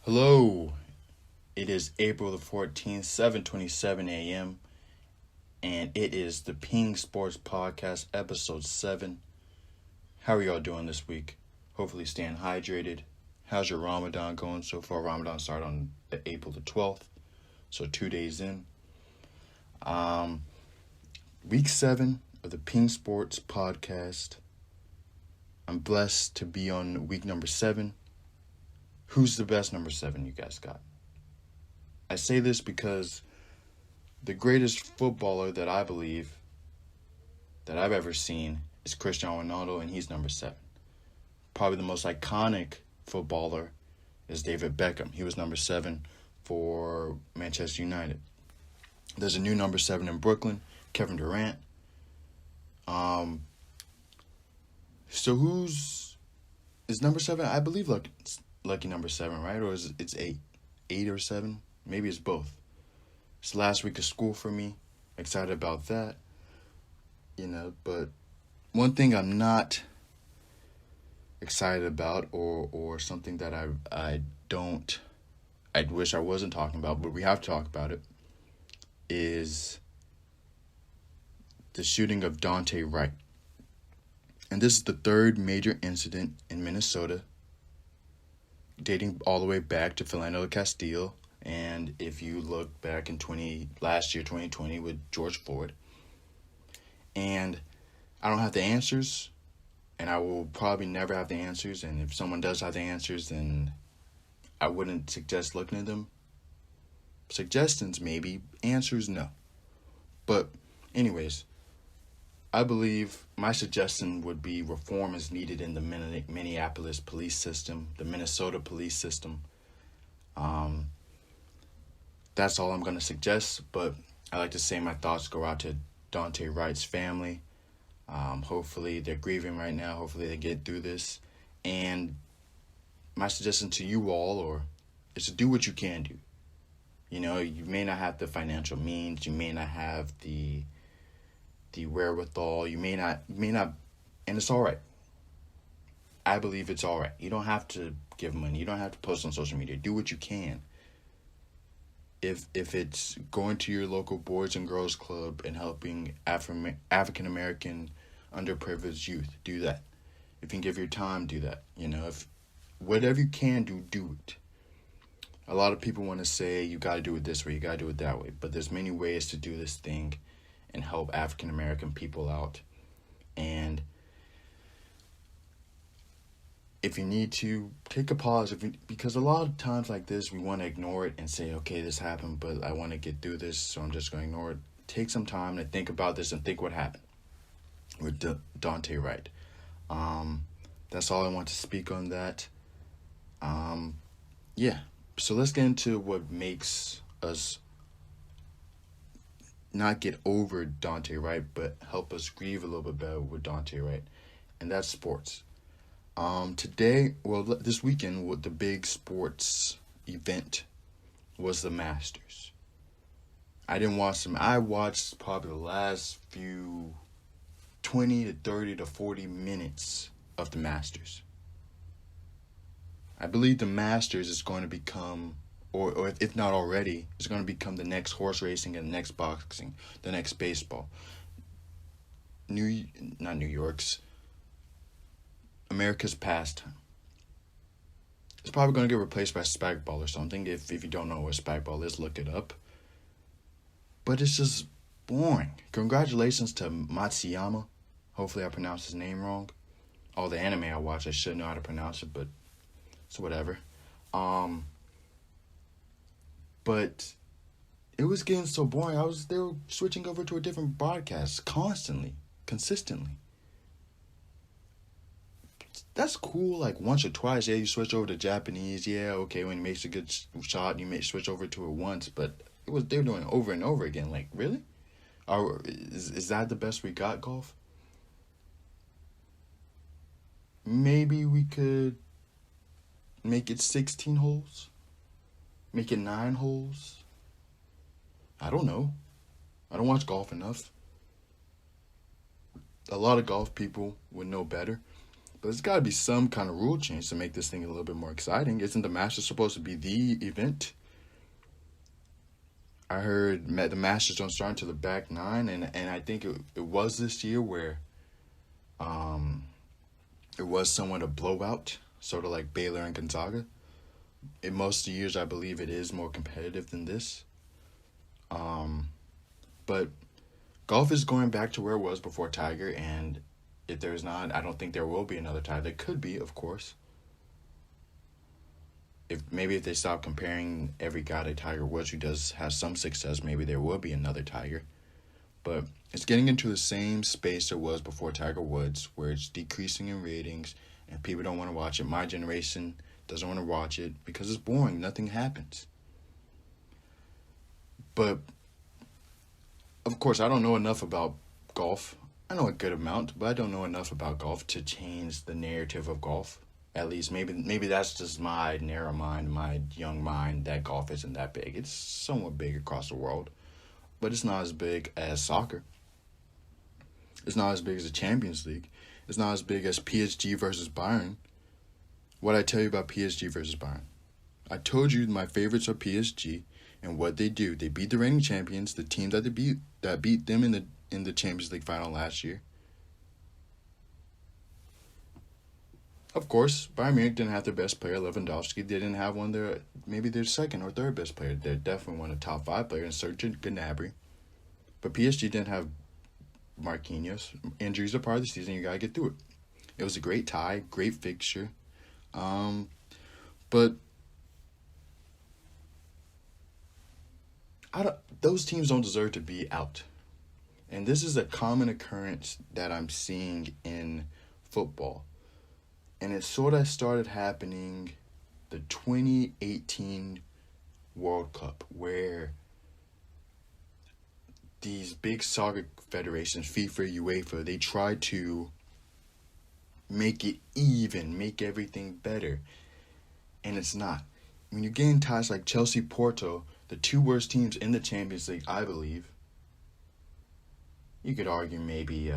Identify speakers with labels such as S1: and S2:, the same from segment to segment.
S1: Hello, it is April the 14th, 7:27 a.m., and it is the Peng Sports Podcast, episode 7. How are y'all doing this week? Hopefully staying hydrated. How's your Ramadan going so far? Ramadan started on April the 12th, so 2 days in. Week 7 of the Peng Sports Podcast. I'm blessed to be on week number 7. Who's the best number 7 you guys got? I say this because the greatest footballer that I believe that I've ever seen is Cristiano Ronaldo, and he's number 7. Probably the most iconic footballer is David Beckham. He was number 7 for Manchester United. There's a new number 7 in Brooklyn, Kevin Durant. So is number 7? I believe lucky number 7, right? Or is it's 8 or 7? Maybe it's both. It's the last week of school for me. Excited about that. But one thing I'm not excited about, or something that I wish I wasn't talking about, but we have to talk about it, is the shooting of Dante Wright. And this is the third major incident in Minnesota, dating all the way back to Philando Castile. And if you look back in last year, 2020, with George Floyd. And I don't have the answers, and I will probably never have the answers. And if someone does have the answers, then I wouldn't suggest looking at them. Suggestions, maybe. Answers, no. But anyways, I believe my suggestion would be reform is needed in the Minneapolis police system, the Minnesota police system. That's all I'm going to suggest, but I like to say my thoughts go out to Dante Wright's family. Hopefully they're grieving right now. Hopefully they get through this. And my suggestion to you all is to do what you can do. You may not have the financial means. You may not have the wherewithal. You may not, and it's all right. I believe it's all right. You don't have to give money. You don't have to post on social media. Do what you can. If it's going to your local Boys and Girls Club and helping African American underprivileged youth, do that. If you can give your time, do that. If whatever you can do it. A lot of people want to say you got to do it this way, you got to do it that way, but there's many ways to do this thing and help African American people out. And if you need to, take a pause. Because a lot of times like this, we want to ignore it and say, okay, this happened, but I want to get through this, so I'm just going to ignore it. Take some time to think about this and think what happened with Dante Wright. That's all I want to speak on that. Yeah. So let's get into what makes us not get over Dante Wright, but help us grieve a little bit better with Dante Wright. And that's sports. This weekend, the big sports event was the Masters. I didn't watch them. I watched probably the last few 20 to 30 to 40 minutes of the Masters. I believe the Masters is going to become, or if not already, is going to become the next horse racing and the next boxing, the next baseball. Not New York's. America's pastime. It's probably going to get replaced by spikeball or something. If you don't know what spikeball is, look it up. But it's just boring. Congratulations to Matsuyama. Hopefully I pronounced his name wrong. All the anime I watch, I should know how to pronounce it, but it's whatever. But it was getting so boring. They were switching over to a different broadcast constantly, consistently. That's cool, like once or twice. Yeah, you switch over to Japanese. Yeah, okay, when he makes a good shot, you may switch over to it once. But they were doing it over and over again. Like, really? Is that the best we got, golf? Maybe we could make it 16 holes? Make it 9 holes? I don't know. I don't watch golf enough. A lot of golf people would know better. there's got to be some kind of rule change to make this thing a little bit more exciting. Isn't the Masters supposed to be the event? I heard the Masters don't start until the back nine, and I think it was this year where um, it was somewhat a blowout, sort of like Baylor and Gonzaga. In most years, I believe it is more competitive than this. Um, but golf is going back to where it was before Tiger, and if there's not, I don't think there will be another Tiger. There could be, of course. If they stop comparing every guy to Tiger Woods who does have some success, maybe there will be another Tiger. But it's getting into the same space it was before Tiger Woods, where it's decreasing in ratings and people don't want to watch it. My generation doesn't want to watch it because it's boring. Nothing happens. But of course, I don't know enough about golf. I know a good amount, but I don't know enough about golf to change the narrative of golf. At least maybe that's just my narrow mind, my young mind, that golf isn't that big. It's somewhat big across the world, but it's not as big as soccer. It's not as big as the Champions League. It's not as big as PSG versus Bayern. What I tell you about PSG versus Bayern? I told you my favorites are PSG, and what they do, they beat the reigning champions, the team that beat them in the Champions League final last year. Of course, Bayern Munich didn't have their best player, Lewandowski. They didn't have maybe their second or third best player. They're definitely one of the top 5 players, Serge Gnabry. But PSG didn't have Marquinhos. Injuries are part of the season. You got to get through it. It was a great tie, great fixture. But those teams don't deserve to be out. And this is a common occurrence that I'm seeing in football. And it sort of started happening the 2018 World Cup, where these big soccer federations, FIFA, UEFA, they try to make it even, make everything better. And it's not. When you get in ties like Chelsea, Porto, the 2 worst teams in the Champions League, I believe, you could argue maybe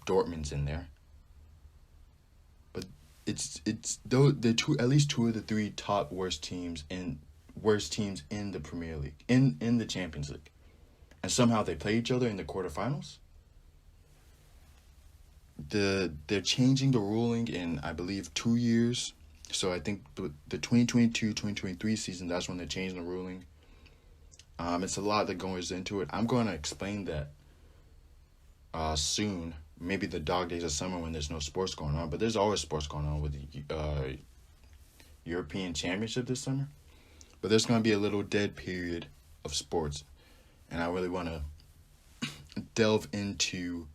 S1: Dortmund's in there. But it's the two, at least 2 of the 3 top worst teams in the Premier League, in the Champions League. And somehow they play each other in the quarterfinals. They're changing the ruling in, I believe, 2 years. So I think the 2022-2023 season, that's when they're changing the ruling. It's a lot that goes into it. I'm going to explain that soon. Maybe the dog days of summer when there's no sports going on. But there's always sports going on with the European Championship this summer. But there's going to be a little dead period of sports. And I really want to delve into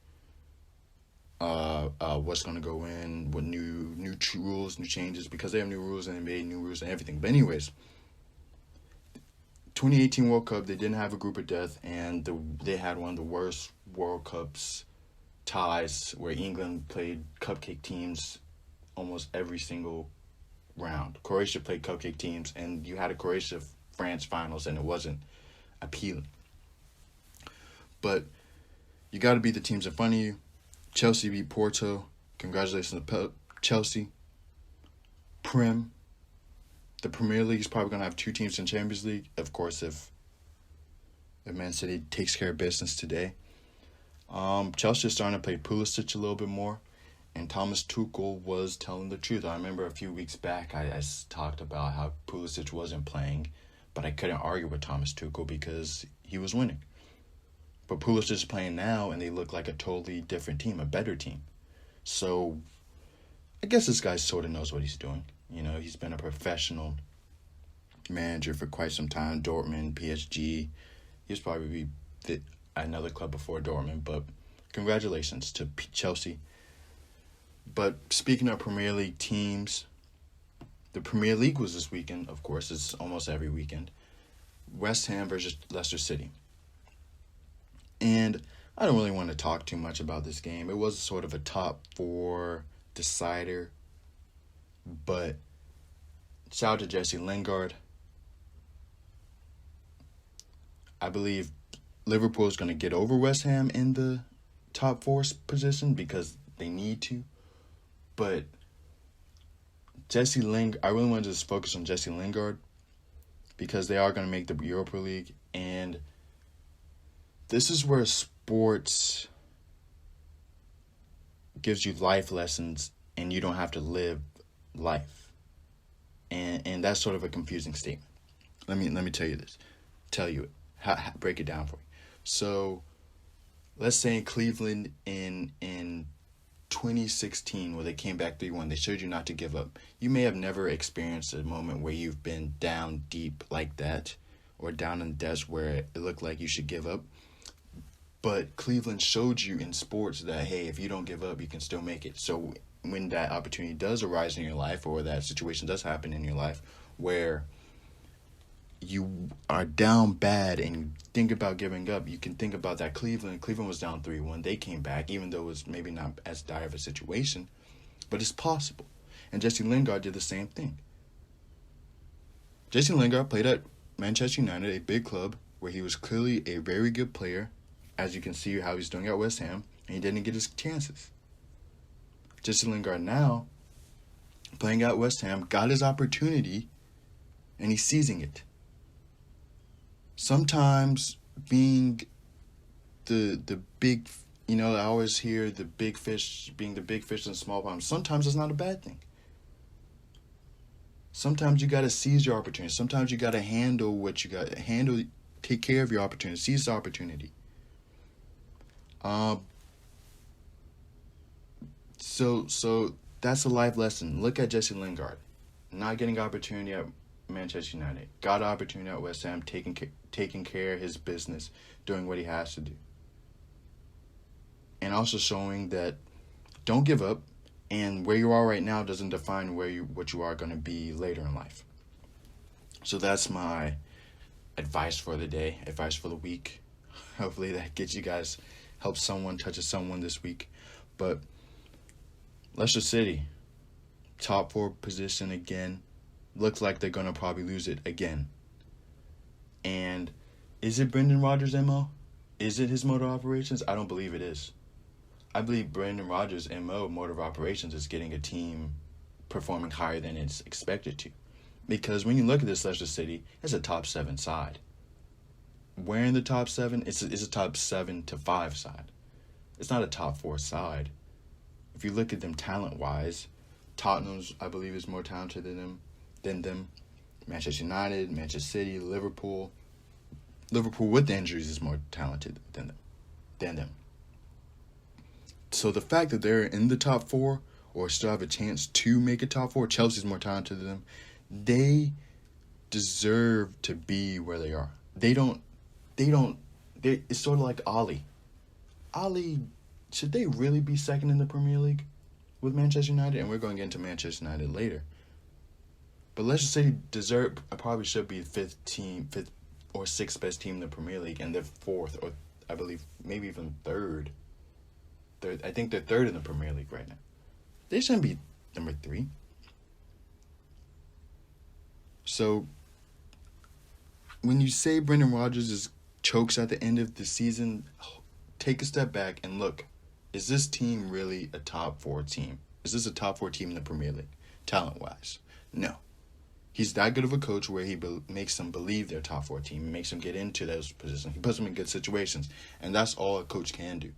S1: what's going to go in, what new rules, new changes, because they have new rules in the NBA, new rules and everything. But anyways, 2018 World Cup, they didn't have a group of death, and they had one of the worst World Cups ties where England played cupcake teams almost every single round. Croatia played cupcake teams, and you had a Croatia-France finals, and it wasn't appealing. But you got to beat the teams in front of you. Chelsea beat Porto. Congratulations to Chelsea. The Premier League is probably going to have 2 teams in Champions League. Of course, if Man City takes care of business today. Chelsea is starting to play Pulisic a little bit more. And Thomas Tuchel was telling the truth. I remember a few weeks back I talked about how Pulisic wasn't playing. But I couldn't argue with Thomas Tuchel because he was winning. But Pulisic is playing now, and they look like a totally different team, a better team. So, I guess this guy sort of knows what he's doing. You know, he's been a professional manager for quite some time. Dortmund, PSG. He's probably another club before Dortmund. But congratulations to Chelsea. But speaking of Premier League teams, the Premier League was this weekend. Of course, it's almost every weekend. West Ham versus Leicester City. And I don't really want to talk too much about this game. It was sort of a top 4 decider. But shout out to Jesse Lingard. I believe Liverpool is going to get over West Ham in the top 4 position because they need to. But I really wanted to just focus on Jesse Lingard because they are going to make the Europa League, and this is where sports gives you life lessons and you don't have to live life. And that's sort of a confusing statement. Let me tell you this. Tell you it. Break it down for you. So, let's say in Cleveland in 2016, where they came back 3-1, they showed you not to give up. You may have never experienced a moment where you've been down deep like that, or down in the depths where it looked like you should give up. But Cleveland showed you in sports that, hey, if you don't give up, you can still make it. So when that opportunity does arise in your life, or that situation does happen in your life where you are down bad and you think about giving up, you can think about that Cleveland. Cleveland was down 3-1. They came back, even though it was maybe not as dire of a situation, but it's possible. And Jesse Lingard did the same thing. Jesse Lingard played at Manchester United, a big club, where he was clearly a very good player, as you can see how he's doing at West Ham, and he didn't get his chances. Jesse Lingard now, playing at West Ham, got his opportunity, and he's seizing it. Sometimes being the big, I always hear the big fish being the big fish in small ponds. Sometimes it's not a bad thing. Sometimes you got to seize your opportunity. Sometimes you got to handle what you got to handle. Take care of your opportunity. Seize the opportunity. So that's a life lesson. Look at Jesse Lingard, not getting opportunity at Manchester United, got an opportunity at West Ham, taking care of his business, doing what he has to do, and also showing that don't give up, and where you are right now doesn't define what you are going to be later in life. So that's my advice for the day, advice for the week. Hopefully that gets you guys, helps someone, touches someone this week. But Leicester City, top 4 position again. Looks like they're going to probably lose it again. And is it Brendan Rodgers' MO? Is it his mode of operations? I don't believe it is. I believe Brendan Rodgers' mode of operations is getting a team performing higher than it's expected to. Because when you look at this Leicester City, it's a top 7 side. Where in the top 7? It's a top 7 to 5 side. It's not a top 4 side. If you look at them talent-wise, Tottenham's, I believe, is more talented than them. Manchester United, Manchester City, Liverpool. Liverpool with the injuries is more talented than them. So the fact that they're in the top 4 or still have a chance to make a top 4, Chelsea's more talented than them. They deserve to be where they are. It's sort of like Ollie. Should they really be second in the Premier League with Manchester United? And we're going to get into Manchester United later. But Leicester City probably should be fifth or sixth best team in the Premier League, and they're 4th, or I believe maybe even 3rd. I think they're 3rd in the Premier League right now. They shouldn't be number 3. So when you say Brendan Rodgers chokes at the end of the season, take a step back and look. Is this team really a top 4 team? Is this a top 4 team in the Premier League, talent-wise? No. He's that good of a coach where he makes them believe they're a top 4 team. He makes them get into those positions. He puts them in good situations. And that's all a coach can do.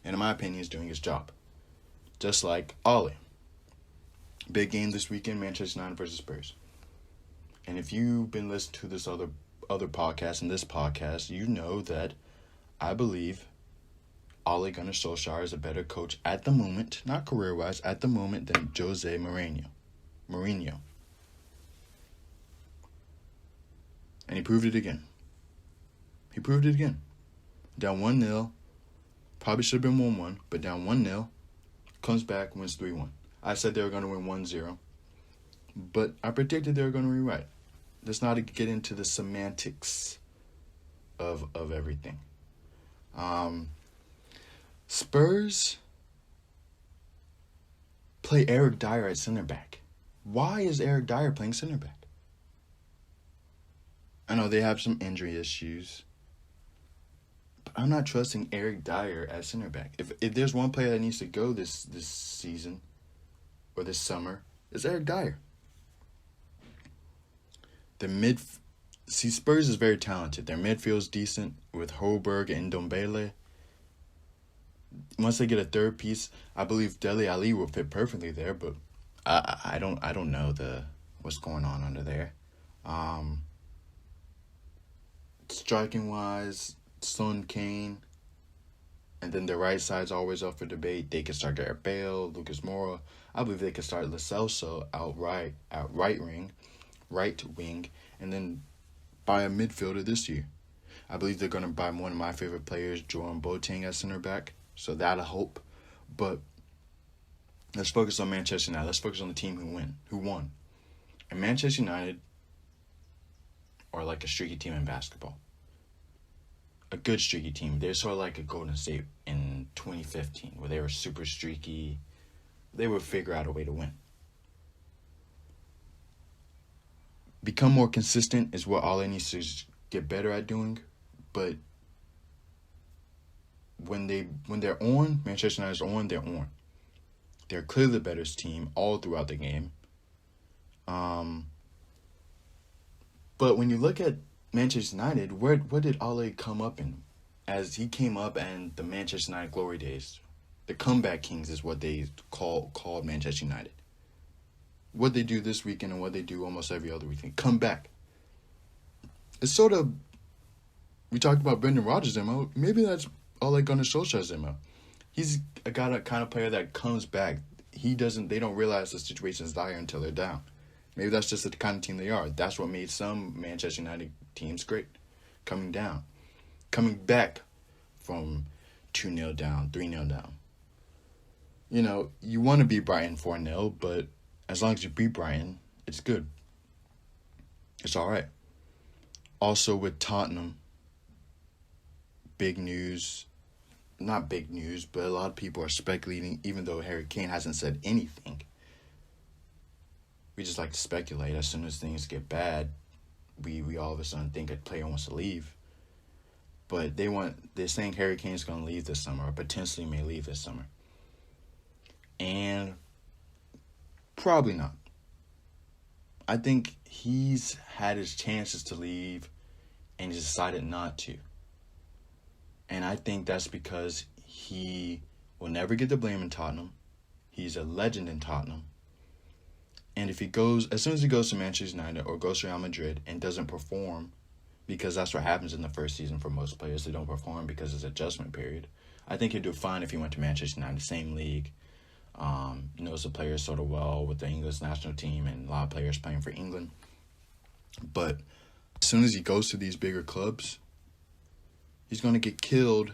S1: And in my opinion, he's doing his job. Just like Ollie. Big game this weekend, Manchester United versus Spurs. And if you've been listening to this other podcast and this podcast, you know that I believe Ole Gunnar Solskjaer is a better coach at the moment, not career-wise, at the moment, than Jose Mourinho. And he proved it again. Down 1-0. Probably should have been 1-1, but down 1-0. Comes back, wins 3-1. I said they were going to win 1-0. But I predicted they were going to be right. Let's not get into the semantics of everything. Spurs play Eric Dyer at center back. Why is Eric Dyer playing center back? I know they have some injury issues, but I'm not trusting Eric Dyer at center back. If there's one player that needs to go this season, or this summer is Eric Dyer. The mid, see, Spurs is very talented. Their midfield's decent with Holberg and Ndombele. Once they get a third piece, I believe Dele Alli will fit perfectly there. But I don't know what's going on under there. Striking wise, Son Kane, and then the right side's always up for debate. They could start Gareth Bale, Lucas Moura. I believe they could start Lo Celso out right wing, and then buy a midfielder this year. I believe they're going to buy one of my favorite players, Jerome Boateng, at center back. So that'll help. But let's focus on Manchester United. Let's focus on the team who won. And Manchester United are like a streaky team in basketball. A good streaky team. They're sort of like a Golden State in 2015, where they were super streaky. They would figure out a way to win. Become more consistent is what all they need to get better at doing. But when they're on, Manchester United's on, they're on. They're clearly the better team all throughout the game. But when you look at Manchester United, what did Ole come up in? As he came up in the Manchester United glory days, the comeback kings is what they called Manchester United. What they do this weekend and what they do almost every other weekend, come back. It's sort of, we talked about Brendan Rodgers' MO. Maybe that's Ole Gunnar Solskjaer's MO. He's a kind of player that comes back. They don't realize the situation is dire until they're down. Maybe that's just the kind of team they are. That's what made some Manchester United teams great. Coming back from 2-0 down, 3-0 down. You know, you want to beat Brighton 4-0, but as long as you beat Brighton, it's good. It's all right. Also with Tottenham, big news. Not big news, but a lot of people are speculating, even though Harry Kane hasn't said anything. We just like to speculate. As soon as things get bad, we all of a sudden think a player wants to leave. But they're saying Harry Kane's going to leave this summer, or potentially may leave this summer. And probably not. I think he's had his chances to leave and he's decided not to. And I think that's because he will never get the blame in Tottenham. He's a legend in Tottenham. And if as soon as he goes to Manchester United or goes to Real Madrid and doesn't perform, because that's what happens in the first season for most players, they don't perform because it's an adjustment period. I think he'd do fine if he went to Manchester United, same league. Knows the players sort of well with the English national team and a lot of players playing for England. But as soon as he goes to these bigger clubs, he's going to get killed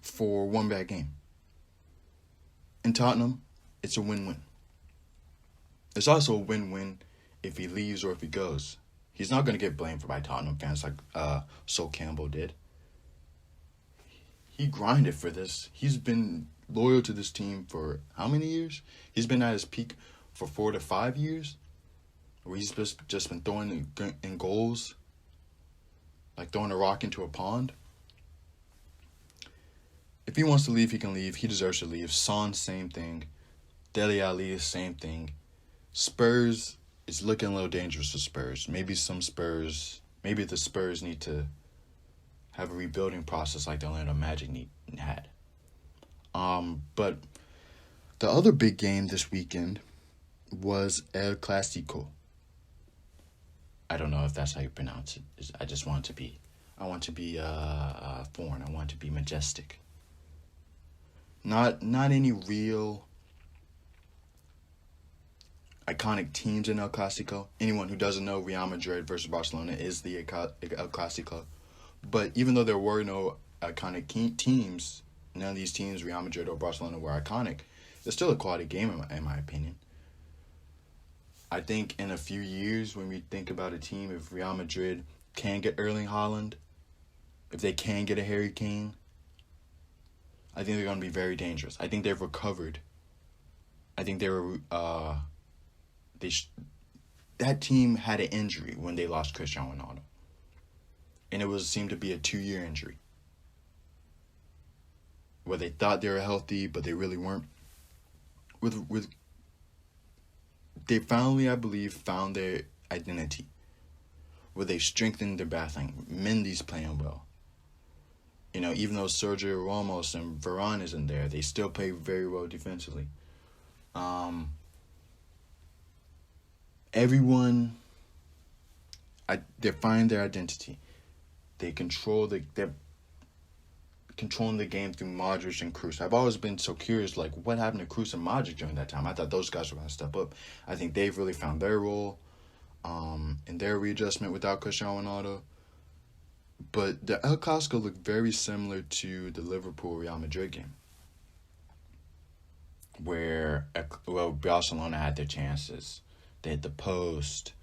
S1: for one bad game. In Tottenham, it's a win-win. It's also a win-win if he leaves or if he goes. He's not going to get blamed by Tottenham fans like Sol Campbell did. He grinded for this. He's been loyal to this team for how many years? He's been at his peak for 4 to 5 years, where he's just been throwing in goals, like throwing a rock into a pond. If he wants to leave, he can leave. He deserves to leave. Son, same thing. Dele Alli, same thing. Spurs is looking a little dangerous for Spurs. Maybe the Spurs need to have a rebuilding process like the Orlando Magic had. But the other big game this weekend was El Clasico. I don't know if that's how you pronounce it. I want to be foreign. I want to be majestic. Not any real iconic teams in El Clasico. Anyone who doesn't know, Real Madrid versus Barcelona is the El Clasico. But even though there were no iconic teams, none of these teams, Real Madrid or Barcelona, were iconic, it's still a quality game in my opinion. I think in a few years, when we think about a team, if Real Madrid can get Erling Haaland, if they can get a Harry Kane, I think they're going to be very dangerous. I think they've recovered. I think that team had an injury when they lost Cristiano Ronaldo. And it seemed to be a 2-year injury, where they thought they were healthy, but they really weren't. With they finally, I believe, found their identity, where they strengthened their battling. Mendy's playing well. Even though Sergio Ramos and Varane isn't there, they still play very well defensively. Everyone, they find their identity. They're controlling the game through Modric and Kroos. I've always been so curious, like, what happened to Kroos and Modric during that time? I thought those guys were going to step up. I think they've really found their role in their readjustment without Cristiano Ronaldo. But the El Clasico looked very similar to the Liverpool-Real Madrid game, where, Barcelona had their chances. They hit the post.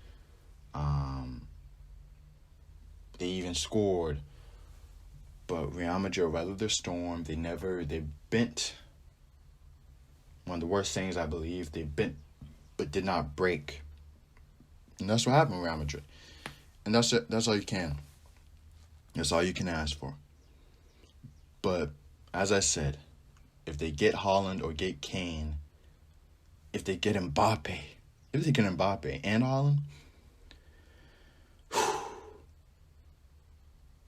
S1: They even scored. But Real Madrid weathered their storm. They bent. One of the worst things, I believe, they bent but did not break. And that's what happened with Real Madrid. And that's all you can. That's all you can ask for. But, as I said, if they get Haaland or get Kane, if they get Mbappe and Haaland,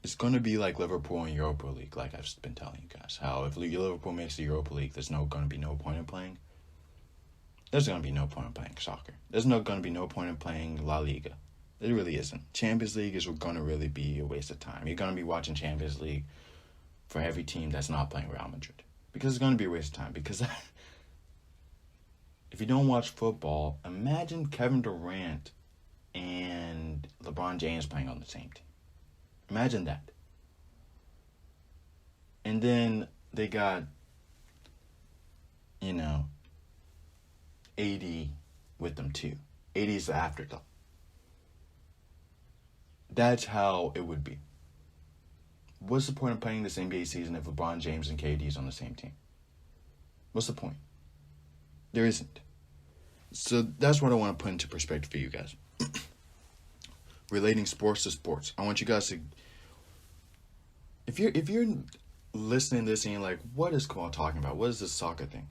S1: it's going to be like Liverpool in Europa League, like I've been telling you guys. How if Liverpool makes the Europa League, there's going to be no point in playing. There's going to be no point in playing soccer. There's going to be no point in playing La Liga. It really isn't. Champions League is going to really be a waste of time. You're going to be watching Champions League for every team that's not playing Real Madrid. Because it's going to be a waste of time. Because if you don't watch football, imagine Kevin Durant and LeBron James playing on the same team. Imagine that. And then they got, AD with them too. AD is the afterthought. That's how it would be. What's the point of playing this NBA season if LeBron James and KD is on the same team? What's the point? There isn't. So that's what I want to put into perspective for you guys. Relating sports to sports. I want you guys to, if you're listening to this and you're like, what is Kamal talking about? What is this soccer thing?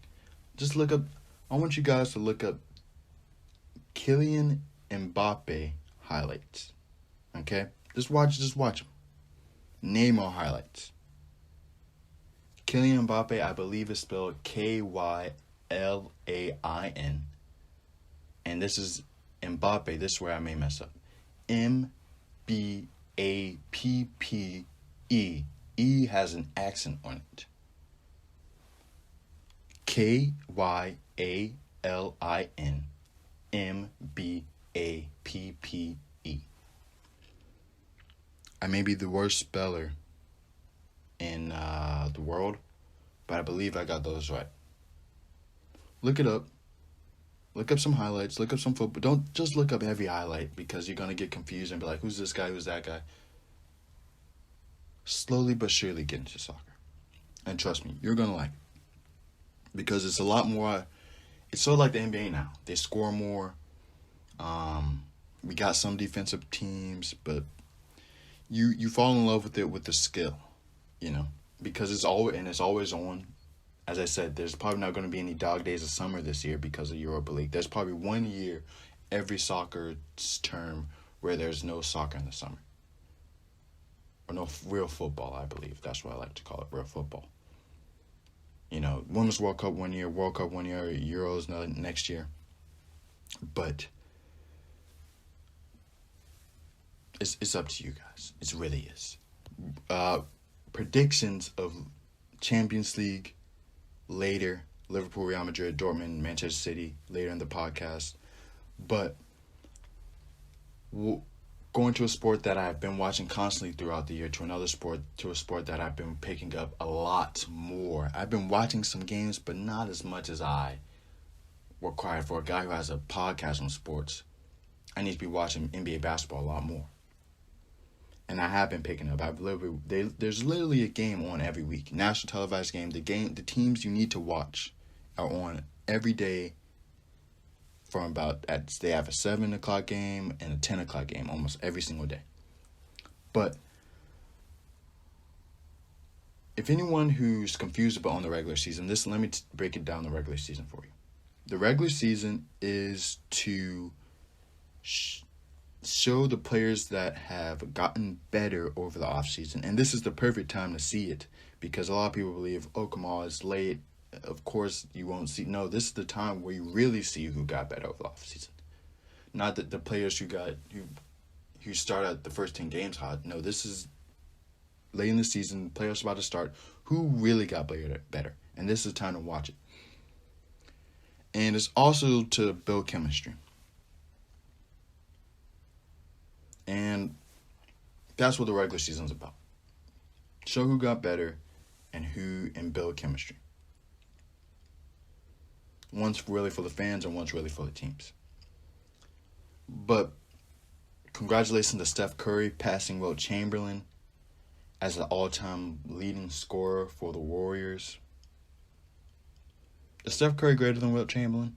S1: Just look up, I want you guys to look up Kylian Mbappe highlights. Okay? Just watch them. Neymar highlights. Kylian Mbappe, I believe is spelled Kylain. And this is Mbappe. This is where I may mess up. Mbappe. E has an accent on it. Kylain. Mbappe. I may be the worst speller in the world, but I believe I got those right. Look it up. Look up some highlights. Look up some football. Don't just look up every highlight because you're going to get confused and be like, who's this guy? Who's that guy? Slowly but surely get into soccer. And trust me, you're going to like it. Because it's a lot more. It's sort of like the NBA now. They score more. We got some defensive teams, but you fall in love with it with the skill, because it's always on. As I said, there's probably not going to be any dog days of summer this year because of Europa League. There's probably 1 year every soccer term where there's no soccer in the summer. Or no real football, I believe. That's what I like to call it, real football. Women's World Cup 1 year, World Cup 1 year, Euros next year. But it's up to you guys. It really is. Predictions of Champions League later. Liverpool, Real Madrid, Dortmund, Manchester City later in the podcast. But going to a sport that I've been watching constantly throughout the year to a sport that I've been picking up a lot more. I've been watching some games, but not as much as I require for a guy who has a podcast on sports. I need to be watching NBA basketball a lot more. And I have been picking up. There's literally a game on every week. National televised game. The teams you need to watch are on every day from they have a 7 o'clock game and a 10 o'clock game almost every single day. But if anyone who's confused about on the regular season, let me break it down the regular season for you. The regular season is to show the players that have gotten better over the offseason. And this is the perfect time to see it because a lot of people believe, oh, come on, it's late. Of course, you won't see. No, this is the time where you really see who got better over the offseason. Not that the players who start at the first 10 games hot. No, this is late in the season, playoffs about to start, who really got better. And this is the time to watch it. And it's also to build chemistry. And that's what the regular season's about. Show who got better and build chemistry. One's really for the fans and one's really for the teams. But congratulations to Steph Curry passing Wilt Chamberlain as the all-time leading scorer for the Warriors. Is Steph Curry greater than Wilt Chamberlain?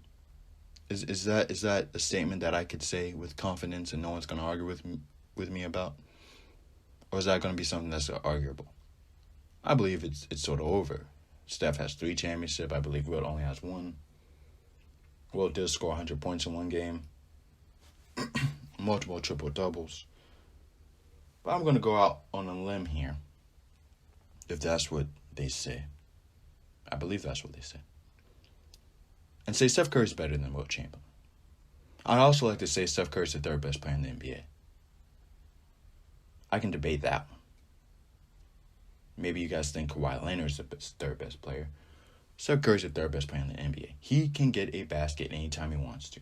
S1: Is that a statement that I could say with confidence and no one's going to argue with me about? Or is that going to be something that's arguable? I believe it's sort of over. Steph has 3 championships. I believe Wilt only has 1. Wilt did score 100 points in one game. Multiple triple-doubles. But I'm going to go out on a limb here. If that's what they say. I believe that's what they say. And say Steph Curry's better than Wilt Chamberlain. I'd also like to say Steph Curry's the 3rd best player in the NBA. I can debate that one. Maybe you guys think Kawhi Leonard's the 3rd best player. Steph Curry's the 3rd best player in the NBA. He can get a basket anytime he wants to.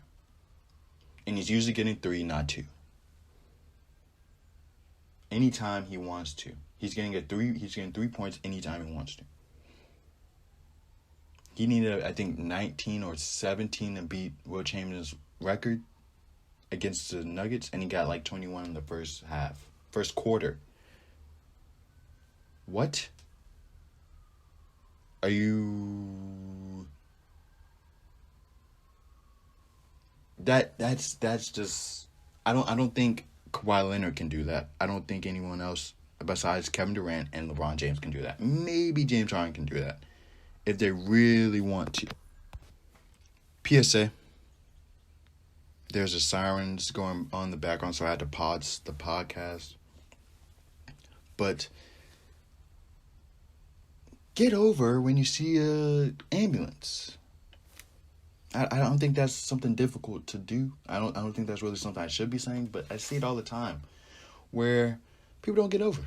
S1: And he's usually getting 3, not 2. Anytime he wants to. He's getting 3 points anytime he wants to. He needed, I think, 19 or 17 to beat Wilt Chamberlain's record against the Nuggets, and he got like 21 in the first quarter. What? Are you... That's just... I don't think Kawhi Leonard can do that. I don't think anyone else besides Kevin Durant and LeBron James can do that. Maybe James Harden can do that if they really want to. PSA. There's a sirens going on in the background, so I had to pause the podcast. But get over when you see an ambulance. I don't think that's something difficult to do. I don't think that's really something I should be saying, but I see it all the time where people don't get over.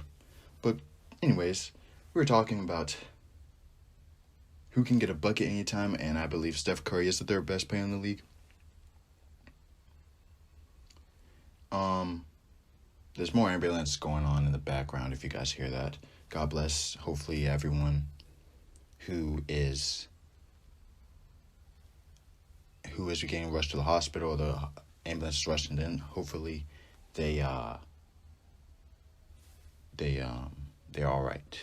S1: But anyways, we were talking about who can get a bucket anytime, and I believe Steph Curry is the 3rd best player in the league. There's more ambulance going on in the background if you guys hear that. God bless, hopefully, everyone who is getting rushed to the hospital or the ambulance is rushing in. Hopefully they're all right.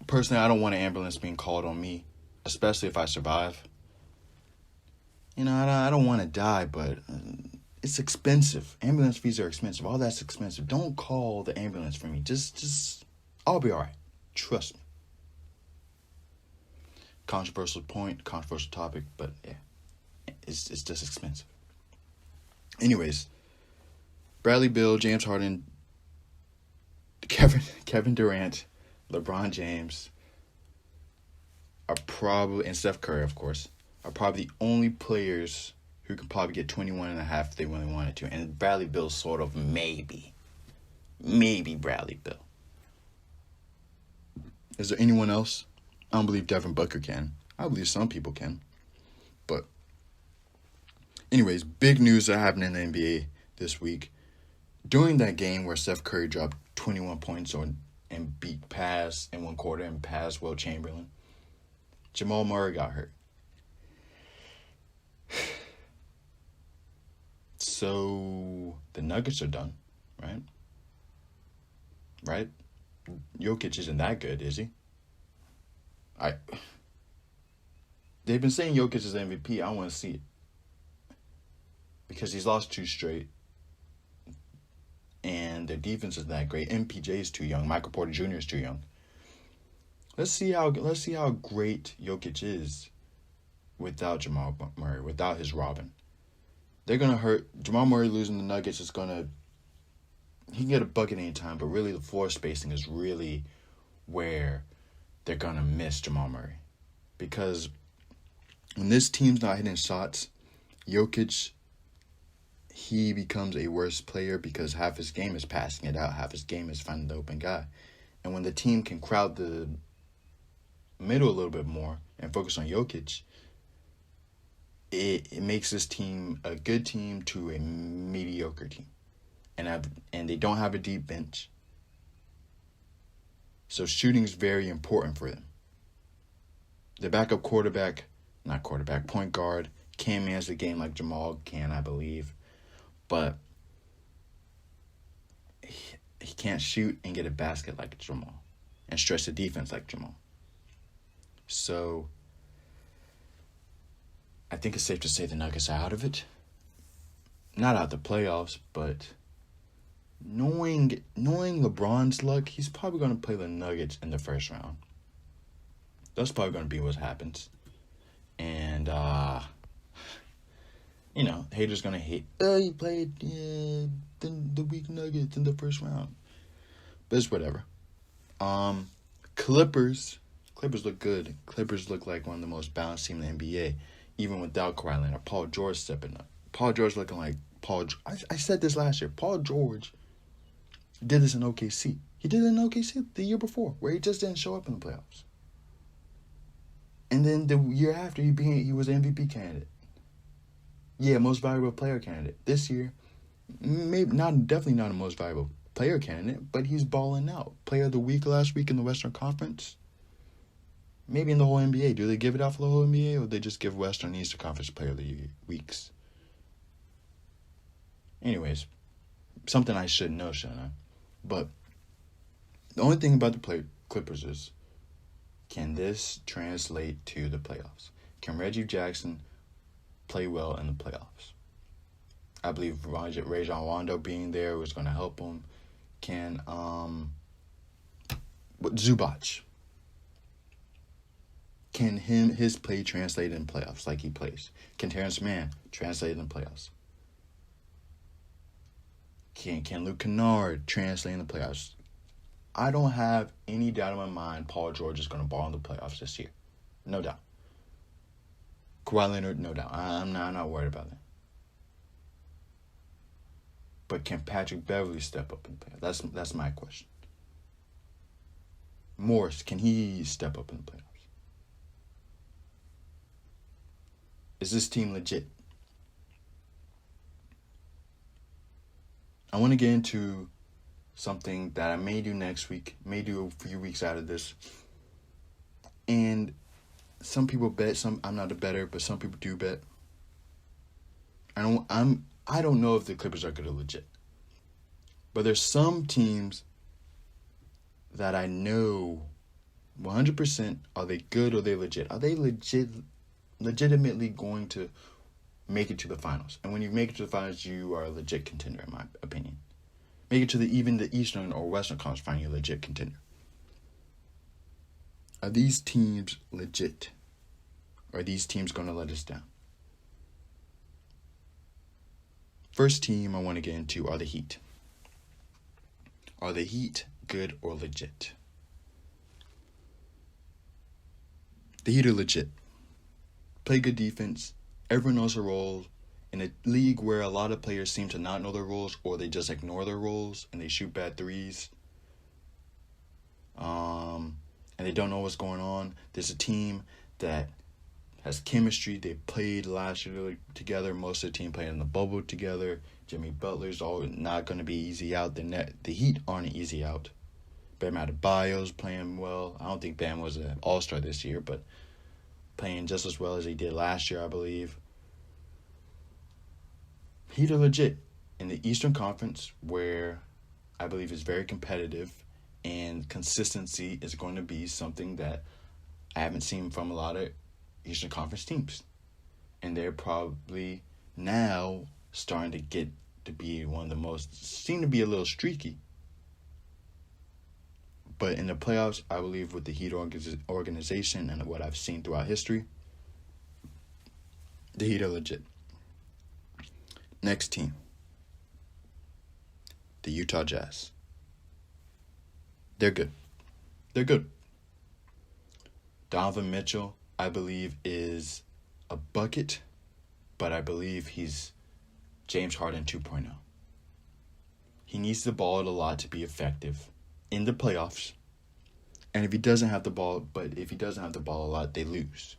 S1: Personally, I don't want an ambulance being called on me, especially if I survive. You know, I don't want to die, but it's expensive. Ambulance fees are expensive. All that's expensive. Don't call the ambulance for me. Just, I'll be all right. Trust me. Controversial point, controversial topic, but yeah, it's just expensive. Anyways, Bradley Beal, James Harden, Kevin Durant, LeBron James are probably, and Steph Curry, of course, are probably the only players who could probably get 21.5 if they really wanted to. And Bradley Beal sort of maybe Bradley Beal. Is there anyone else? I don't believe Devin Booker can. I believe some people can. But anyways, big news that happened in the NBA this week. During that game where Steph Curry dropped 21 points and beat pass in one quarter and passed Wilt Chamberlain, Jamal Murray got hurt. So the Nuggets are done, right? Right? Jokic isn't that good, is he? They've been saying Jokic is MVP. I want to see it. Because he's lost 2 straight. And their defense is that great. MPJ is too young. Michael Porter Jr. is too young. Let's see how great Jokic is without Jamal Murray, without his Robin. They're going to hurt. Jamal Murray losing the Nuggets is going to... He can get a bucket anytime, but really the floor spacing is really where they're going to miss Jamal Murray. Because when this team's not hitting shots, Jokic, he becomes a worse player because half his game is passing it out, half his game is finding the open guy. And when the team can crowd the middle a little bit more and focus on Jokic, it makes this team a good team to a mediocre team. And they don't have a deep bench. So shooting is very important for them. The backup point guard, can't manage the game like Jamal can, I believe. But he can't shoot and get a basket like Jamal and stretch the defense like Jamal. So I think it's safe to say the Nuggets are out of it. Not out the playoffs, but knowing LeBron's luck, he's probably going to play the Nuggets in the first round. That's probably going to be what happens. And, haters going to hate, you played the weak Nuggets in the first round. But it's whatever. Clippers look good. Clippers look like one of the most balanced teams in the NBA, even without Kawhi Leonard. Paul George stepping up. Paul George looking like I said this last year. Paul George did this in OKC. He did it in OKC the year before, where he just didn't show up in the playoffs. And then the year after, he was an MVP candidate. Yeah, most valuable player candidate. This year, definitely not a most valuable player candidate, but he's balling out. Player of the week last week in the Western Conference. Maybe in the whole NBA. Do they give it out for the whole NBA, or do they just give Western and Eastern Conference player of the weeks? Anyways, something I should know, shouldn't I? But the only thing about the Clippers is, can this translate to the playoffs? Can Reggie Jackson play well in the playoffs? I believe Rajon Rondo being there was going to help him. Can Zubac, can his play translate in playoffs like he plays? Can Terrence Mann translate in playoffs? Can Luke Kennard translate in the playoffs? I don't have any doubt in my mind Paul George is going to ball in the playoffs this year. No doubt. Kawhi Leonard, no doubt. I'm not worried about that. But can Patrick Beverley step up in the playoffs? That's my question. Morris, can he step up in the playoffs? Is this team legit? I want to get into something that I may do next week, may do a few weeks out of this. And some people bet, I'm not a bettor, but some people do bet. I don't know if the Clippers are good or legit. But there's some teams that I know 100% are they good or they legit. Are they legitimately going to make it to the finals? And when you make it to the finals, you are a legit contender, in my opinion. Make it to even the Eastern or Western Conference final, you're a legit contender. Are these teams legit? Or are these teams going to let us down? First team I want to get into are the Heat. Are the Heat good or legit? The Heat are legit. Play good defense. Everyone knows their role. In a league where a lot of players seem to not know their roles, or they just ignore their roles and they shoot bad threes, and they don't know what's going on, there's a team that has chemistry. They played last year together. Most of the team played in the bubble together. Jimmy Butler's not going to be easy out. The Heat aren't easy out. Bam Adebayo's playing well. I don't think Bam was an all-star this year, but playing just as well as he did last year, I believe. Heat are legit in the Eastern Conference, where I believe is very competitive, and consistency is going to be something that I haven't seen from a lot of Eastern Conference teams. And they're probably now starting to get to be one of the most, seem to be a little streaky. But in the playoffs, I believe with the Heat organization and what I've seen throughout history, The Heat are legit. Next team. The Utah Jazz. They're good. They're good. Donovan Mitchell, I believe, is a bucket, but I believe he's James Harden 2.0. He needs the ball a lot to be effective in the playoffs. And if he doesn't have the ball a lot, they lose.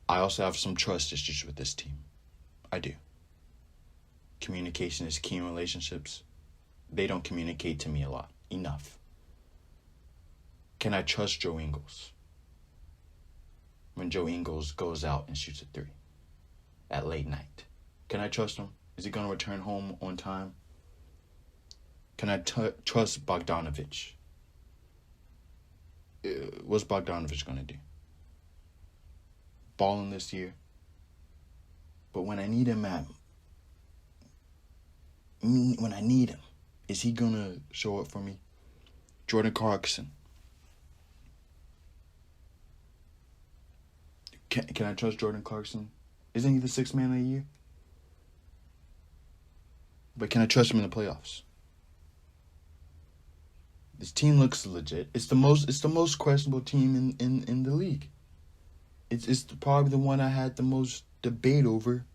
S1: I also have some trust issues with this team. I do. Communication is key in relationships. They don't communicate to me a lot. Enough. Can I trust Joe Ingles? When Joe Ingles goes out and shoots a 3 at late night. Can I trust him? Is he going to return home on time? Can I trust Bogdanovich? What's Bogdanovich going to do? Balling this year. But when I need him is he going to show up for me? Jordan Clarkson. Can I trust Jordan Clarkson? Isn't he the 6th man of the year? But can I trust him in the playoffs? This team looks legit. It's the most questionable team in the league. It's probably the one I had the most debate over.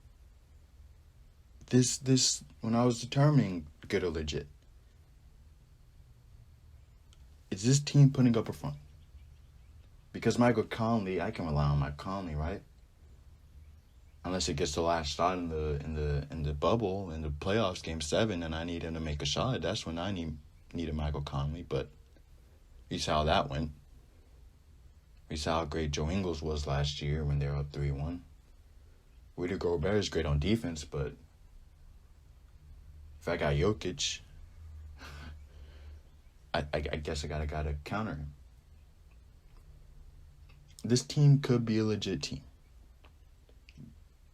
S1: This when I was determining good or legit. Is this team putting up a front? Because Michael Conley, I can rely on Mike Conley, right? Unless it gets the last shot in the bubble in the playoffs, Game 7, and I need him to make a shot. That's when I needed Michael Conley. But you saw how that went. We saw how great Joe Ingles was last year when they were up 3-1. Rudy Gobert is great on defense, but if I got Jokic, I guess I gotta counter him. This team could be a legit team,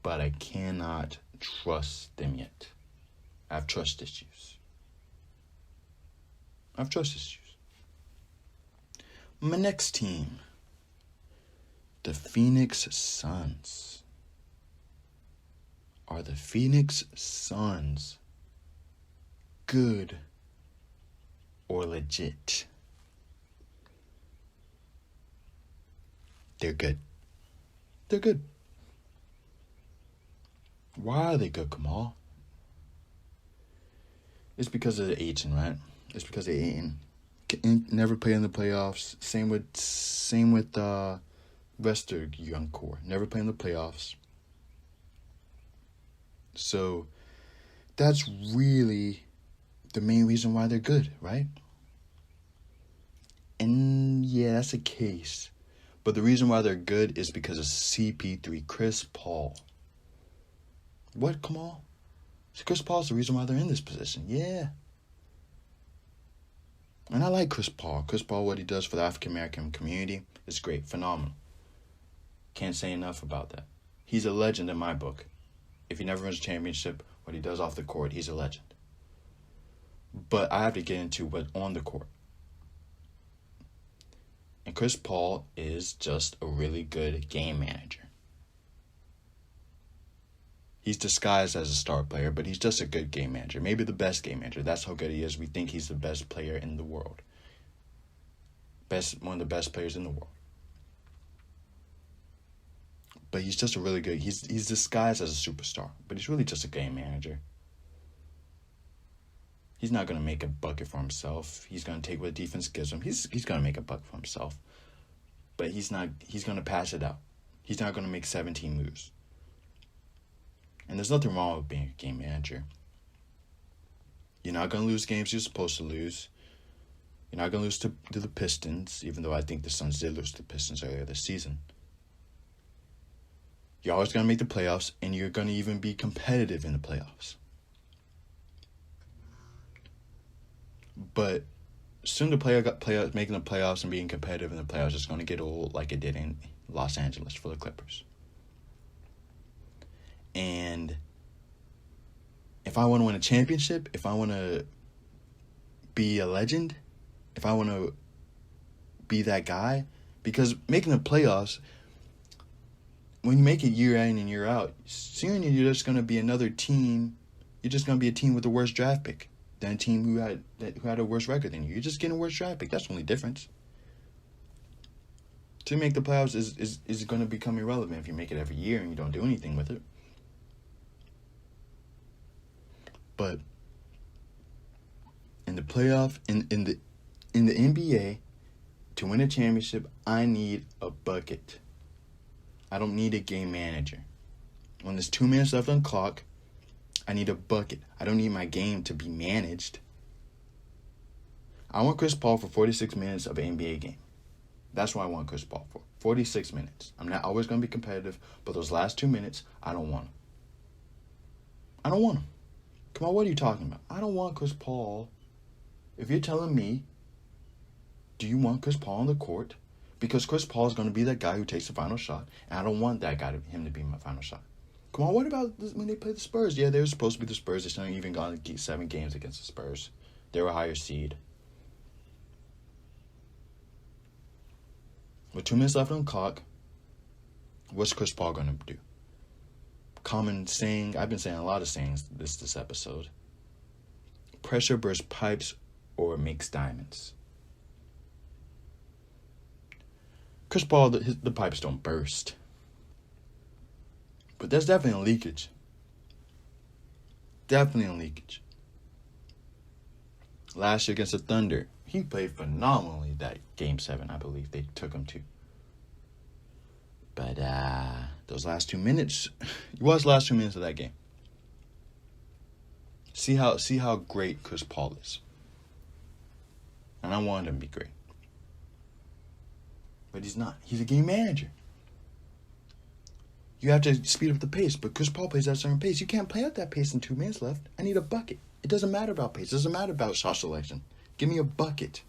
S1: but I cannot trust them yet. I have trust issues. My next team, the Phoenix Suns. Are the Phoenix Suns good or legit? They're good. They're good. Why are they good, Kamal? It's because of the Aiton, right? It's because of Aiton. Never play in the playoffs. Same with rest of young core. Never play in the playoffs. So that's really the main reason why they're good, right? And yeah, that's a case. But the reason why they're good is because of CP3, Chris Paul. What, Kamal? Chris Paul's the reason why they're in this position. Yeah. And I like Chris Paul. Chris Paul, what he does for the African-American community is great. Phenomenal. Can't say enough about that. He's a legend in my book. If he never wins a championship, what he does off the court, he's a legend. But I have to get into what's on the court. And Chris Paul is just a really good game manager. He's disguised as a star player, but he's just a good game manager. Maybe the best game manager. That's how good he is. We think he's the best player in the world. One of the best players in the world. But he's just a really good... He's disguised as a superstar, but he's really just a game manager. He's not going to make a bucket for himself. He's going to take what defense gives him. He's going to make a bucket for himself. But he's going to pass it out. He's not going to make 17 moves. And there's nothing wrong with being a game manager. You're not going to lose games you're supposed to lose. You're not going to lose to the Pistons, even though I think the Suns did lose to the Pistons earlier this season. You're always going to make the playoffs, and you're going to even be competitive in the playoffs. But soon making the playoffs and being competitive in the playoffs is going to get old like it did in Los Angeles for the Clippers. And if I want to win a championship, if I want to be a legend, if I want to be that guy, because making the playoffs, when you make it year in and year out, soon you're just going to be another team. You're just going to be a team with a worse draft pick than a team who had a worse record than you. You're just getting a worse draft pick. That's the only difference. To make the playoffs is going to become irrelevant if you make it every year and you don't do anything with it. But in the playoff, in the NBA, to win a championship, I need a bucket. I don't need a game manager. When there's 2 minutes left on the clock, I need a bucket. I don't need my game to be managed. I want Chris Paul for 46 minutes of an NBA game. That's what I want Chris Paul for. 46 minutes. I'm not always going to be competitive, but those last 2 minutes, I don't want him. I don't want him. Come on, what are you talking about? I don't want Chris Paul. If you're telling me, do you want Chris Paul on the court? Because Chris Paul is going to be that guy who takes the final shot, and I don't want that guy, him to be my final shot. Come on, what about when they play the Spurs? Yeah, they were supposed to be the Spurs. They shouldn't even gone 7 games against the Spurs. They were a higher seed. With 2 minutes left on the clock, what's Chris Paul going to do? Common saying, I've been saying a lot of sayings this episode. Pressure bursts pipes or makes diamonds. Chris Paul, the pipes don't burst. But there's definitely a leakage. Definitely a leakage. Last year against the Thunder, he played phenomenally that Game 7, I believe they took him to. But those last 2 minutes, you watch the last 2 minutes of that game. See how great Chris Paul is. And I wanted him to be great. But he's not. He's a game manager. You have to speed up the pace, but Chris Paul plays at a certain pace. You can't play at that pace in 2 minutes left. I need a bucket. It doesn't matter about pace. It doesn't matter about shot selection. Give me a bucket.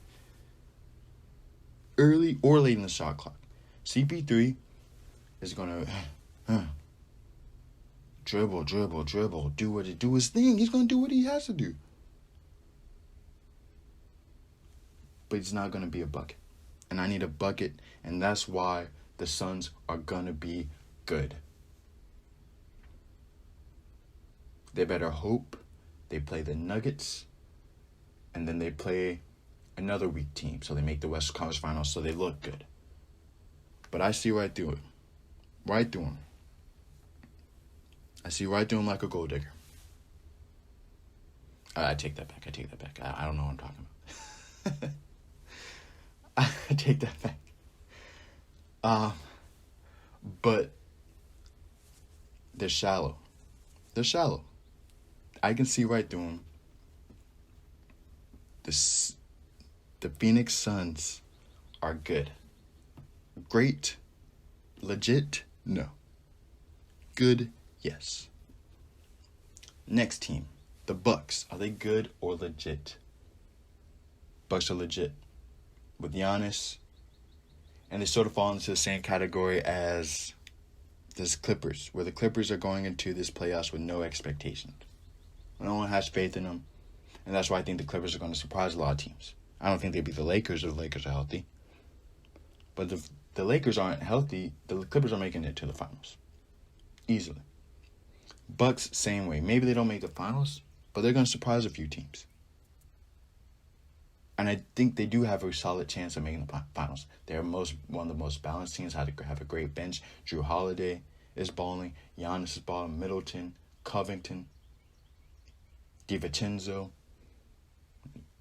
S1: Early or late in the shot clock. CP3 is going to dribble, do his thing. He's going to do what he has to do. But he's not going to be a bucket. And I need a bucket, and that's why the Suns are going to be good. They better hope they play the Nuggets, and then they play another weak team, so they make the West Conference Finals, so they look good. But I see right through it. Right through them. I see right through them like a gold digger. I take that back. I don't know what I'm talking about. I take that back. But they're shallow. I can see right through them. The Phoenix Suns are good. Great. Legit? No. Good? Yes. Next team. The Bucks. Are they good or legit? Bucks are legit. With Giannis. And they sort of fall into the same category as the Clippers, where the Clippers are going into this playoffs with no expectations. No one has faith in them. And that's why I think the Clippers are going to surprise a lot of teams. I don't think they'll be the Lakers if the Lakers are healthy. But if the Lakers aren't healthy, the Clippers are making it to the finals. Easily. Bucks, same way. Maybe they don't make the finals, but they're going to surprise a few teams. And I think they do have a solid chance of making the finals. They're one of the most balanced teams, have a great bench. Drew Holiday is balling. Giannis is balling. Middleton, Covington, DiVincenzo.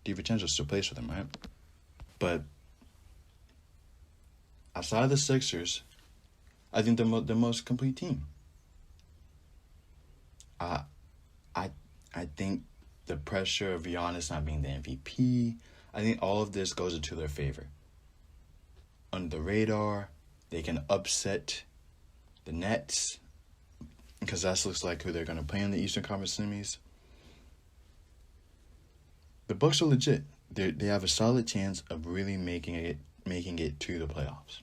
S1: DiVincenzo still plays for them, right? But outside of the Sixers, I think they're the most complete team. I think the pressure of Giannis not being the MVP, I think all of this goes into their favor. Under the radar, they can upset the Nets because that looks like who they're going to play in the Eastern Conference semis. The Bucks are legit. They have a solid chance of really making it to the playoffs.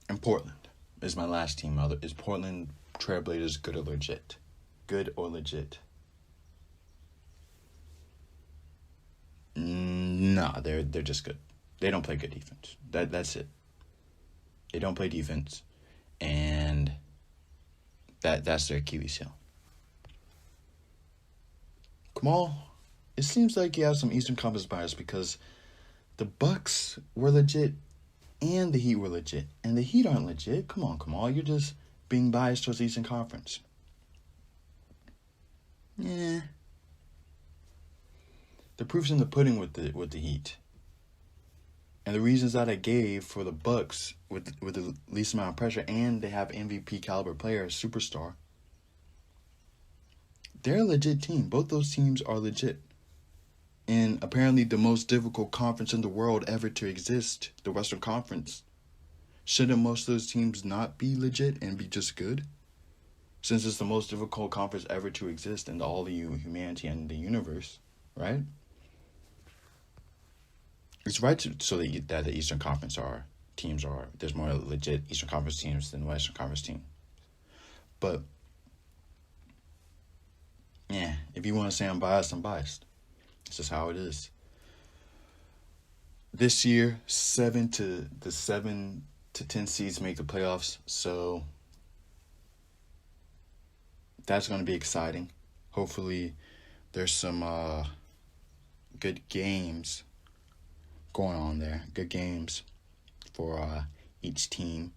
S1: And Portland is my last team. Is Portland Trailblazers good or legit? Good or legit? Nah, they're just good. They don't play good defense. That's it. They don't play defense. And that's their Achilles heel. Kamal, it seems like you have some Eastern Conference bias because the Bucks were legit and the Heat were legit. And the Heat aren't legit. Come on, Kamal. You're just being biased towards the Eastern Conference. Yeah. The proof's in the pudding with the Heat. And the reasons that I gave for the Bucks with the least amount of pressure, and they have MVP caliber players, superstar. They're a legit team. Both those teams are legit. And apparently the most difficult conference in the world ever to exist, the Western Conference. Shouldn't most of those teams not be legit and be just good? Since it's the most difficult conference ever to exist in all of humanity and the universe, right? It's right that the Eastern Conference there's more legit Eastern Conference teams than Western Conference teams. But, yeah, if you want to say I'm biased, I'm biased. It's just how it is. This year, 7 to 10 seeds make the playoffs, so that's going to be exciting. Hopefully, there's some good games going on there. Good games for each team.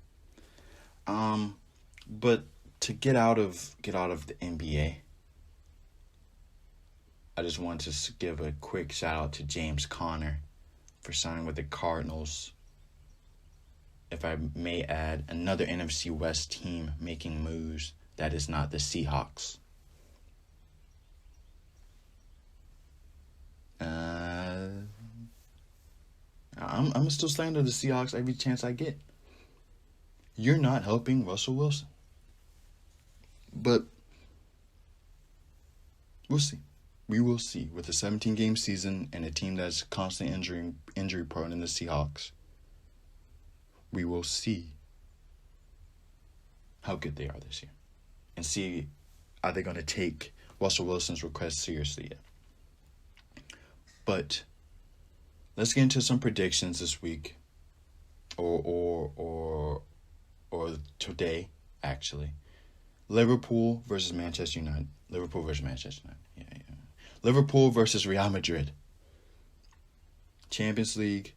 S1: But to get out of the NBA, I just want to give a quick shout out to James Conner for signing with the Cardinals. If I may add, another NFC West team making moves that is not the Seahawks. I'm still slander the Seahawks every chance I get. You're not helping Russell Wilson. But we'll see. We will see. With a 17-game season and a team that's constantly injury prone in the Seahawks, we will see how good they are this year. And see, are they going to take Russell Wilson's request seriously yet? But let's get into some predictions this week, or today, actually. Liverpool versus Manchester United. Liverpool versus Manchester United. Yeah. Liverpool versus Real Madrid. Champions League.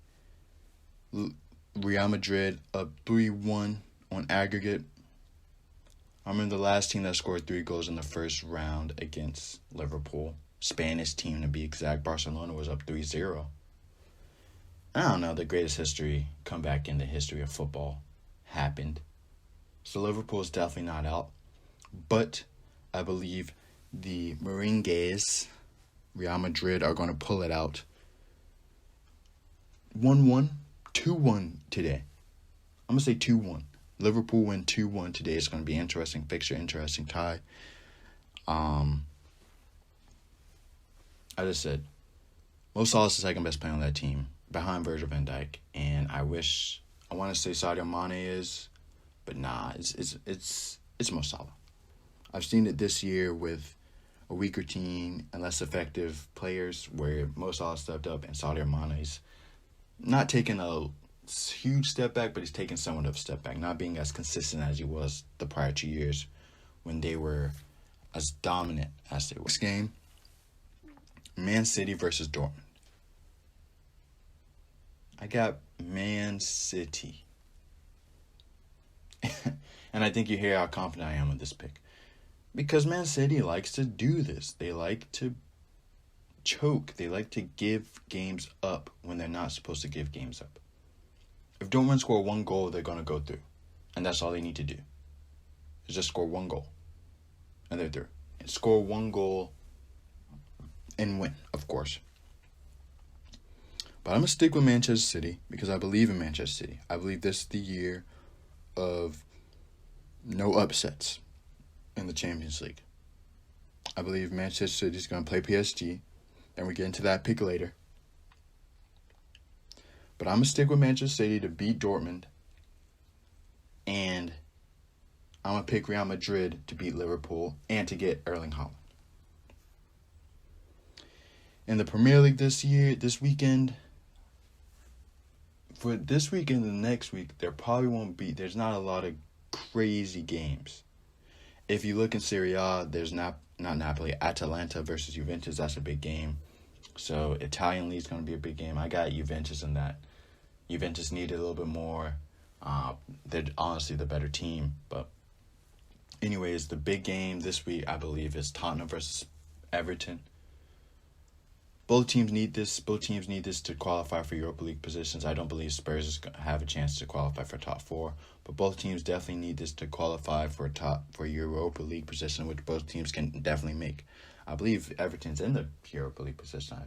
S1: Real Madrid up 3-1 on aggregate. I remember the last team that scored 3 goals in the first round against Liverpool. Spanish team to be exact. Barcelona was up 3-0. I don't know, the greatest comeback in the history of football happened. So Liverpool is definitely not out. But I believe the Merengues, Real Madrid, are going to pull it out. 1-1, 2-1 today. I'm going to say 2-1. Liverpool win 2-1 today. It's going to be interesting fixture, interesting tie. I just said, Mo Salah's the second best player on that team, behind Virgil van Dijk. And I want to say Sadio Mane is, but nah, it's Mo Salah. I've seen it this year with a weaker team and less effective players where Mo Salah stepped up and Sadio Mane's not taking a huge step back, but he's taking somewhat of a step back, not being as consistent as he was the prior 2 years when they were as dominant as they were. Next game, Man City versus Dortmund. I got Man City. And I think you hear how confident I am with this pick. Because Man City likes to do this. They like to choke. They like to give games up when they're not supposed to give games up. If Dortmund score 1 goal, they're going to go through. And that's all they need to do. Is just score 1 goal. And they're through. And score 1 goal and win, of course. But I'm going to stick with Manchester City because I believe in Manchester City. I believe this is the year of no upsets in the Champions League. I believe Manchester City is going to play PSG. And we get into that pick later. But I'm going to stick with Manchester City to beat Dortmund. And I'm going to pick Real Madrid to beat Liverpool and to get Erling Haaland. In the Premier League this weekend, for this week and the next week, there probably won't be, there's not a lot of crazy games. If you look in Serie A, there's not Napoli, Atalanta versus Juventus. That's a big game. So Italian league's going to be a big game. I got Juventus in that. Juventus needed a little bit more. They're honestly the better team. But anyways, the big game this week, I believe, is Tottenham versus Everton. Both teams need this. Both teams need this to qualify for Europa League positions. I don't believe Spurs is going to have a chance to qualify for top four, but both teams definitely need this to qualify for Europa League position, which both teams can definitely make. I believe Everton's in the Europa League position.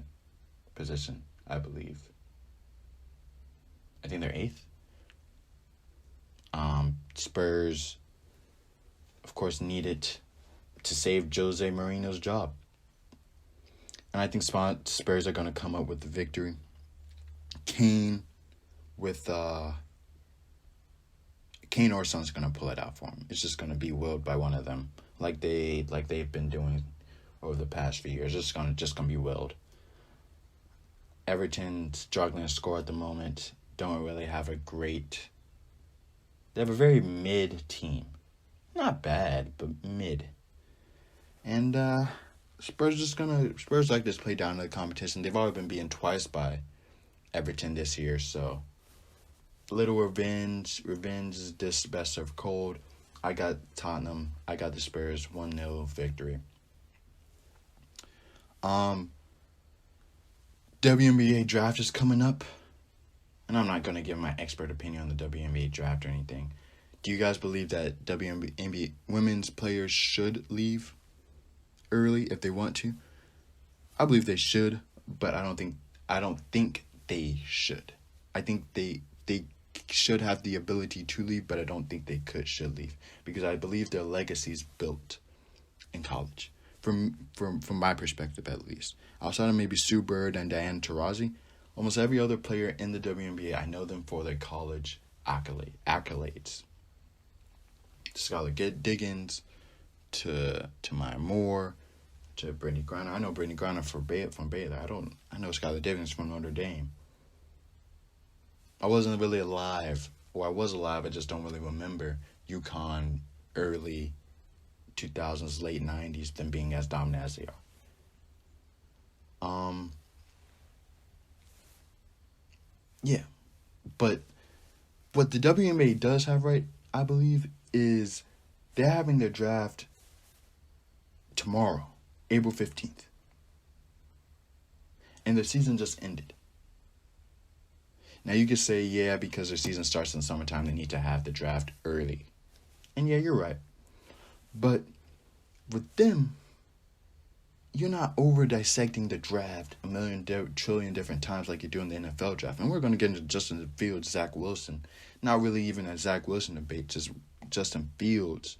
S1: I believe. I think they're 8th. Spurs, of course, need it to save Jose Mourinho's job. And I think Spurs are going to come up with the victory. Kane or Son's going to pull it out for him. It's just going to be willed by one of them, like they've been doing over the past few years. It's just gonna be willed. Everton's struggling to score at the moment. Don't really have a great. They have a very mid team, not bad, but mid. And Spurs like this play down to the competition. They've already been beaten twice by Everton this year, so little revenge is this best of cold. I got Tottenham. I got the Spurs 1-0 victory. WNBA draft is coming up, and I'm not gonna give my expert opinion on the WNBA draft or anything. Do you guys believe that WNBA women's players should leave early if they want to? I believe they should, but I don't think they should. I think they should have the ability to leave, but I don't think they should leave, because I believe their legacy is built in college. From my perspective, at least. Outside of maybe Sue Bird and Diana Taurasi, almost every other player in the WNBA, I know them for their college accolades. Skylar Diggins, to Maya Moore, to Brittany Griner. I know Brittany Griner from Baylor. I know Skylar Diggins from Notre Dame. I wasn't really alive, or I was alive, I just don't really remember UConn early 2000s, late 90s, them being as dominant as they are. Yeah. But what the WNBA does have right, I believe, is they're having their draft tomorrow, April 15th. And the season just ended. Now you could say, yeah, because their season starts in the summertime, they need to have the draft early. And yeah, you're right. But with them, you're not over dissecting the draft a million trillion different times like you do in the NFL draft. And we're going to get into Justin Fields, Zach Wilson. Not really even a Zach Wilson debate, just Justin Fields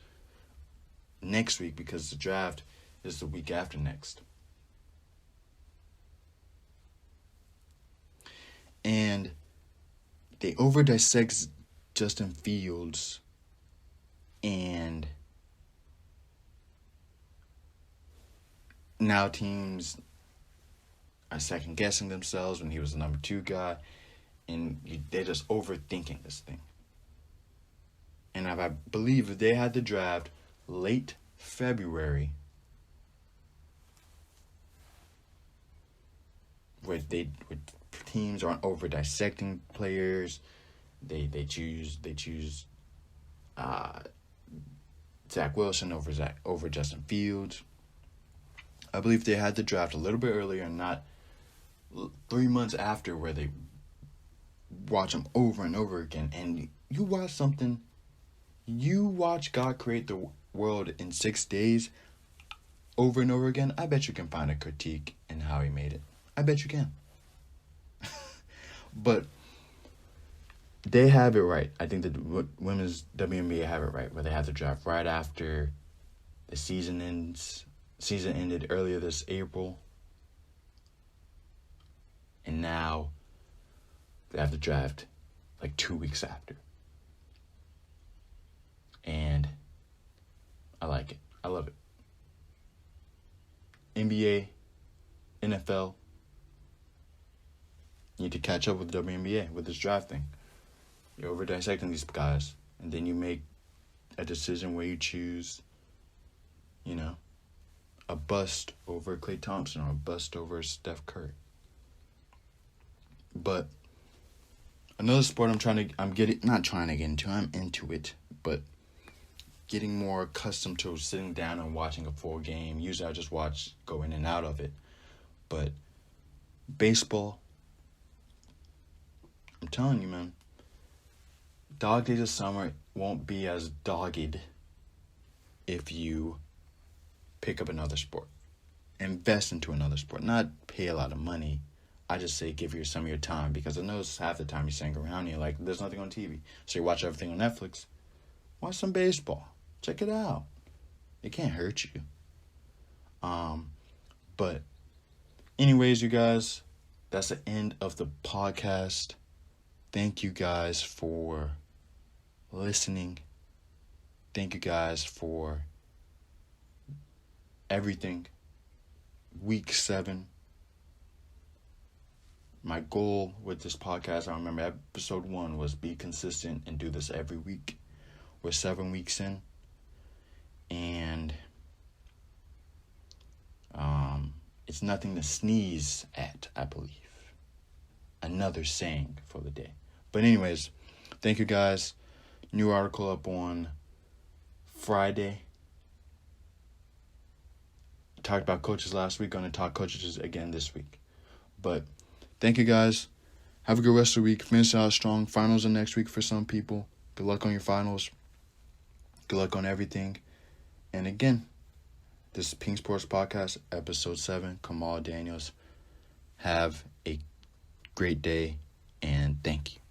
S1: next week, because the draft is the week after next. And they over dissect Justin Fields, and now teams are second guessing themselves when he was the number 2 guy, and they're just overthinking this thing. And I believe if they had the draft late February, where teams aren't over dissecting players, they choose Zach Wilson over Justin Fields. I believe they had the draft a little bit earlier, and not 3 months after, where they watch them over and over again. And you watch God create the world in 6 days over and over again. I bet you can find a critique in how he made it. I bet you can. But they have it right. I think the women's WNBA have it right, where they have the draft right after the season ends. Season ended earlier this April, and now they have the draft like 2 weeks after. And I like it. I love it. NBA, NFL, you need to catch up with the WNBA with this draft thing. You're over dissecting these guys, and then you make a decision where you choose, a bust over Klay Thompson or a bust over Steph Curry. But another sport I'm into it, but getting more accustomed to sitting down and watching a full game. Usually I just go in and out of it. But baseball, I'm telling you, man, dog days of summer won't be as dogged if you pick up another sport. Invest into another sport. Not pay a lot of money. I just say give you some of your time, because I know it's half the time you're sitting around and you're like, there's nothing on TV. So you watch everything on Netflix. Watch some baseball. Check it out. It can't hurt you. But anyways, you guys, that's the end of the podcast. Thank you guys for listening. Thank you guys for everything. Week 7. My goal with this podcast, I remember episode 1 was be consistent and do this every week. We're 7 weeks in. And it's nothing to sneeze at, I believe. Another saying for the day. But anyways, thank you guys. New article up on Friday. Talked about coaches last week. Going to talk coaches again this week. But thank you guys. Have a good rest of the week. Finish out strong. Finals are next week for some people. Good luck on your finals. Good luck on everything. And again, this is Peng Sports Podcast, episode 7. Kamal Daniels. Have a great day, and thank you.